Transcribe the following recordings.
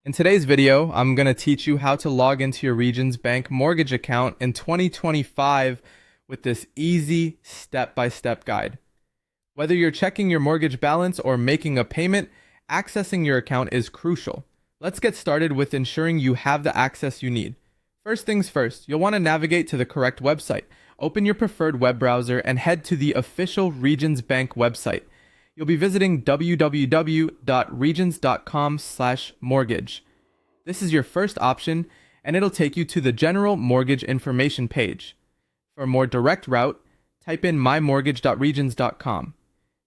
In today's video, I'm going to teach you how to log into your Regions Bank mortgage account in 2025 with this easy step-by-step guide. Whether you're checking your mortgage balance or making a payment, accessing your account is crucial. Let's get started with ensuring you have the access you need. First things first, you'll want to navigate to the correct website. Open your preferred web browser and head to the official Regions Bank website. You'll be visiting www.regions.com/mortgage. This is your first option, and it'll take you to the general mortgage information page. For a more direct route, type in mymortgage.regions.com.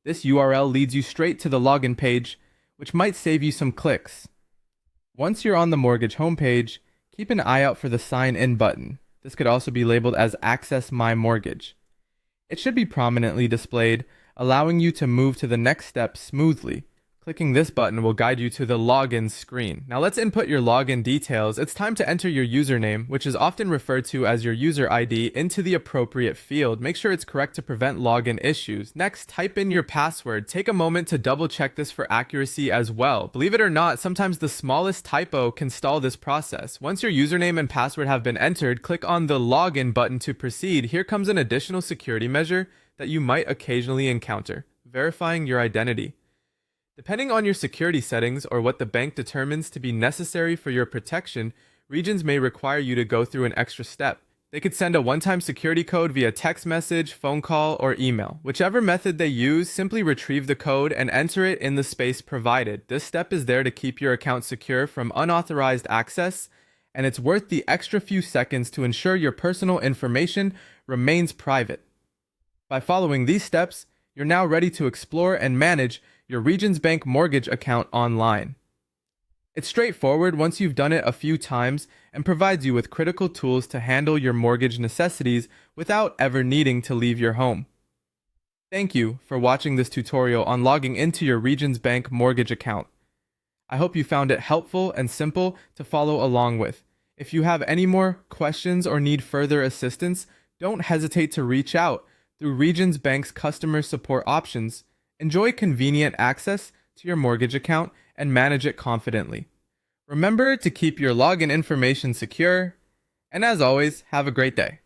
This URL leads you straight to the login page, which might save you some clicks. Once you're on the mortgage homepage, keep an eye out for the Sign In button. This could also be labeled as Access My Mortgage. It should be prominently displayed, allowing you to move to the next step smoothly. Clicking this button will guide you to the login screen. Now let's input your login details. It's time to enter your username, which is often referred to as your user ID, into the appropriate field. Make sure it's correct to prevent login issues. Next, type in your password. Take a moment to double check this for accuracy as well. Believe it or not, sometimes the smallest typo can stall this process. Once your username and password have been entered, click on the login button to proceed. Here comes an additional security measure that you might occasionally encounter: verifying your identity. Depending on your security settings or what the bank determines to be necessary for your protection, Regions may require you to go through an extra step. They could send a one-time security code via text message, phone call, or email. Whichever method they use, simply retrieve the code and enter it in the space provided. This step is there to keep your account secure from unauthorized access, and it's worth the extra few seconds to ensure your personal information remains private. By following these steps, you're now ready to explore and manage your Regions Bank mortgage account online. It's straightforward once you've done it a few times and provides you with critical tools to handle your mortgage necessities without ever needing to leave your home. Thank you for watching this tutorial on logging into your Regions Bank mortgage account. I hope you found it helpful and simple to follow along with. If you have any more questions or need further assistance, don't hesitate to reach out through Regions Bank's customer support options. Enjoy convenient access to your mortgage account and manage it confidently. Remember to keep your login information secure, and as always, have a great day.